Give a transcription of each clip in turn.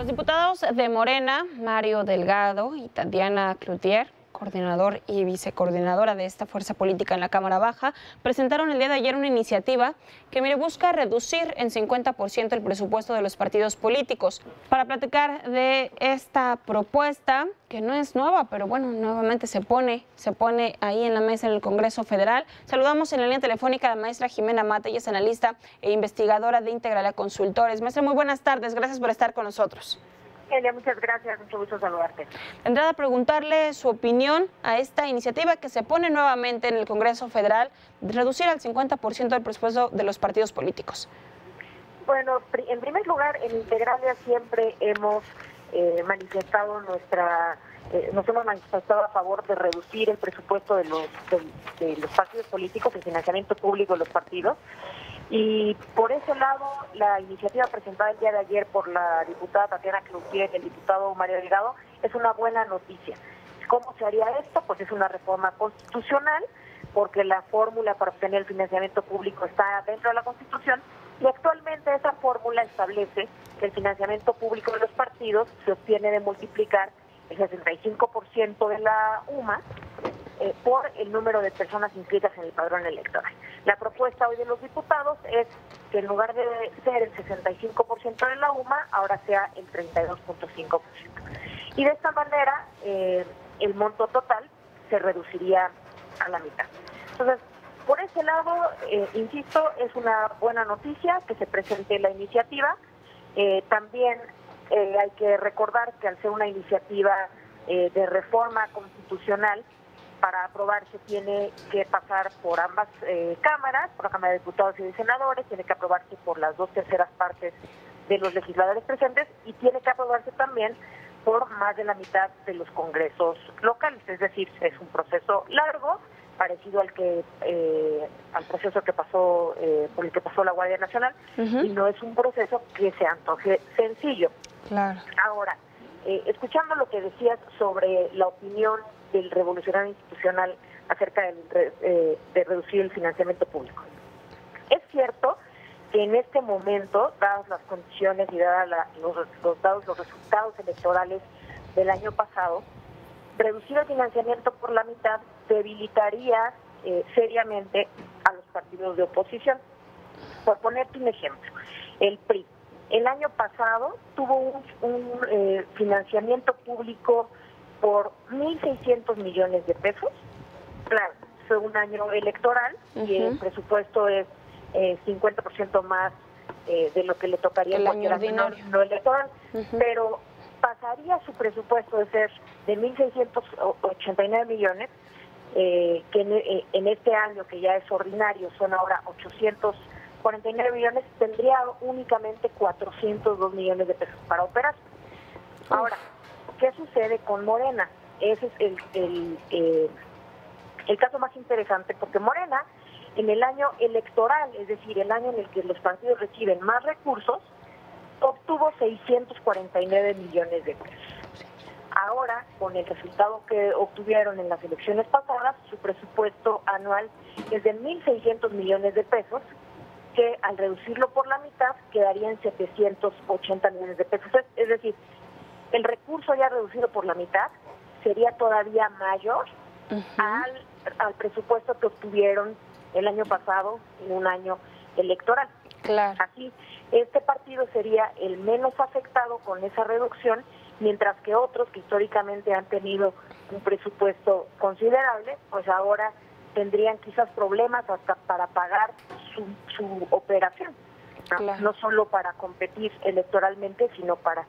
Los diputados de Morena, Mario Delgado y Tatiana Cloutier, coordinador y vicecoordinadora de esta fuerza política en la Cámara Baja, presentaron el día de ayer una iniciativa que busca reducir en 50% el presupuesto de los partidos políticos. Para platicar de esta propuesta, que no es nueva, pero bueno, nuevamente se pone ahí en la mesa en el Congreso Federal. Saludamos en la línea telefónica a la maestra Jimena Mata, ella es analista e investigadora de Integralia Consultores. Maestra, muy buenas tardes, gracias por estar con nosotros. Elia, muchas gracias, mucho gusto saludarte. De entrada, preguntarle su opinión a esta iniciativa que se pone nuevamente en el Congreso Federal de reducir al 50% el presupuesto de los partidos políticos. Bueno, en primer lugar, en Integralia siempre hemos manifestado nos hemos manifestado a favor de reducir el presupuesto de los partidos políticos, el financiamiento público de los partidos. Y por ese lado, la iniciativa presentada el día de ayer por la diputada Tatiana Cloutier y el diputado Mario Delgado es una buena noticia. ¿Cómo se haría esto? Pues es una reforma constitucional, porque la fórmula para obtener el financiamiento público está dentro de la Constitución, y actualmente esa fórmula establece que el financiamiento público de los partidos se obtiene de multiplicar el 65% de la UMA por el número de personas inscritas en el padrón electoral. La propuesta hoy de los diputados es que en lugar de ser el 65% de la UMA, ahora sea el 32.5%. Y de esta manera, el monto total se reduciría a la mitad. Entonces, por ese lado, insisto, es una buena noticia que se presente la iniciativa. También hay que recordar que al ser una iniciativa de reforma constitucional, para aprobarse tiene que pasar por ambas cámaras, por la Cámara de Diputados y de Senadores, tiene que aprobarse por las 2/3 partes de los legisladores presentes y tiene que aprobarse también por más de la mitad de los congresos locales. Es decir, es un proceso largo, parecido al proceso que pasó por el que pasó la Guardia Nacional, y no es un proceso que se antoje sencillo. Claro. Ahora, escuchando lo que decías sobre la opinión del revolucionario institucional acerca de reducir el financiamiento público. Es cierto que en este momento, dadas las condiciones y dados los resultados electorales del año pasado, reducir el financiamiento por la mitad debilitaría seriamente a los partidos de oposición. Por ponerte un ejemplo, el PRI, el año pasado tuvo un financiamiento público por 1.600 millones de pesos. Claro, fue un año electoral y el presupuesto es 50% más de lo que le tocaría el año ordinario no electoral, pero pasaría su presupuesto de ser de 1.689 millones, que en este año, que ya es ordinario, son ahora 849 millones, tendría únicamente 402 millones de pesos para operar. Ahora, ¿qué sucede con Morena? Ese es el caso más interesante, porque Morena, en el año electoral, es decir, el año en el que los partidos reciben más recursos, obtuvo 649 millones de pesos. Ahora, con el resultado que obtuvieron en las elecciones pasadas, su presupuesto anual es de 1.600 millones de pesos, que al reducirlo por la mitad quedarían 780 millones de pesos. Es decir, el recurso ya reducido por la mitad sería todavía mayor al presupuesto que obtuvieron el año pasado en un año electoral. Claro. Así, este partido sería el menos afectado con esa reducción, mientras que otros que históricamente han tenido un presupuesto considerable, pues ahora tendrían quizás problemas hasta para pagar su operación. Claro. No solo para competir electoralmente, sino para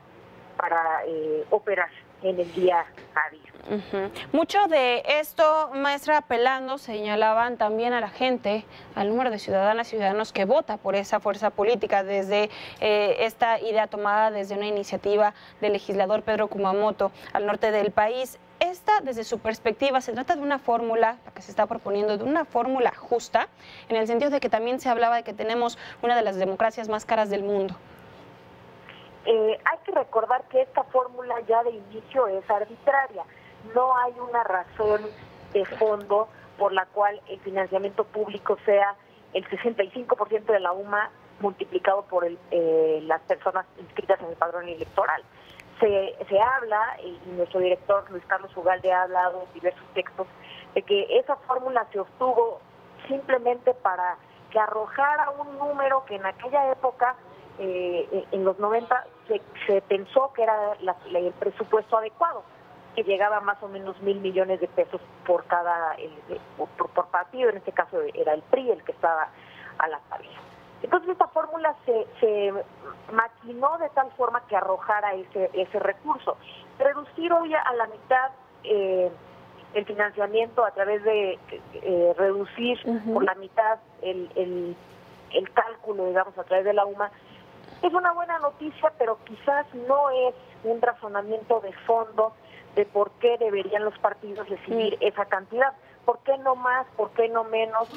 operar en el día a día. Mucho de esto, maestra, apelando, señalaban también a la gente, al número de ciudadanas y ciudadanos que vota por esa fuerza política, desde esta idea tomada desde una iniciativa del legislador Pedro Kumamoto al norte del país. Esta, desde su perspectiva, se trata de una fórmula, la que se está proponiendo, de una fórmula justa, en el sentido de que también se hablaba de que tenemos una de las democracias más caras del mundo. Hay que recordar que esta fórmula ya de inicio es arbitraria. No hay una razón de fondo por la cual el financiamiento público sea el 65% de la UMA multiplicado por las personas inscritas en el padrón electoral. Se habla, y nuestro director Luis Carlos Ugalde ha hablado en diversos textos, de que esa fórmula se obtuvo simplemente para que arrojara un número que en aquella época, en los 90, se pensó que era el presupuesto adecuado, que llegaba a más o menos 1,000 millones de pesos por cada por partido. En este caso era el PRI el que estaba a la cabeza. Entonces esta fórmula se maquinó de tal forma que arrojara ese recurso. Reducir hoy a la mitad el financiamiento a través de reducir por la mitad el cálculo, digamos, a través de la UMA, es una buena noticia, pero quizás no es un razonamiento de fondo de por qué deberían los partidos recibir esa cantidad. ¿Por qué no más? ¿Por qué no menos?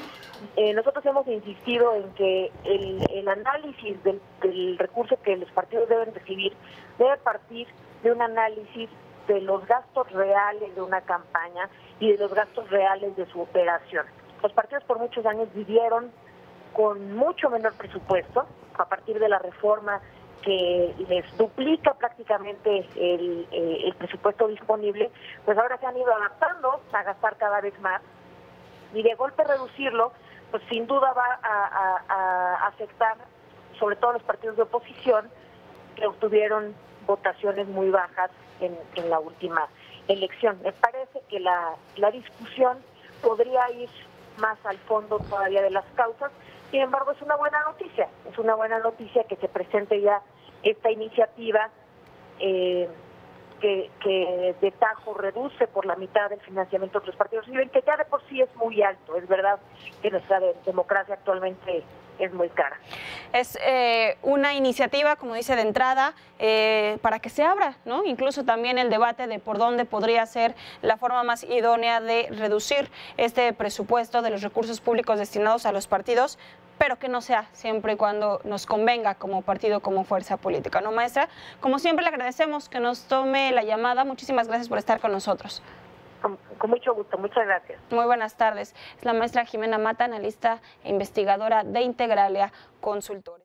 Nosotros hemos insistido en que el análisis del recurso que los partidos deben recibir debe partir de un análisis de los gastos reales de una campaña y de los gastos reales de su operación. Los partidos por muchos años vivieron con mucho menor presupuesto a partir de la reforma que les duplica prácticamente el presupuesto disponible, pues ahora se han ido adaptando a gastar cada vez más, y de golpe reducirlo, pues sin duda va a afectar sobre todo a los partidos de oposición que obtuvieron votaciones muy bajas en la última elección. Me parece que la discusión podría ir más al fondo todavía de las causas. Sin embargo, es una buena noticia que se presente ya esta iniciativa que de tajo reduce por la mitad el financiamiento de los partidos, que ya de por sí es muy alto. Es verdad que nuestra democracia actualmente es muy cara. Es una iniciativa, como dice, de entrada para que se abra, ¿no? Incluso también el debate de por dónde podría ser la forma más idónea de reducir este presupuesto de los recursos públicos destinados a los partidos, pero que no sea siempre y cuando nos convenga como partido, como fuerza política, ¿no, maestra? Como siempre, le agradecemos que nos tome la llamada. Muchísimas gracias por estar con nosotros. Con mucho gusto, muchas gracias. Muy buenas tardes. Es la maestra Jimena Mata, analista e investigadora de Integralia Consultores.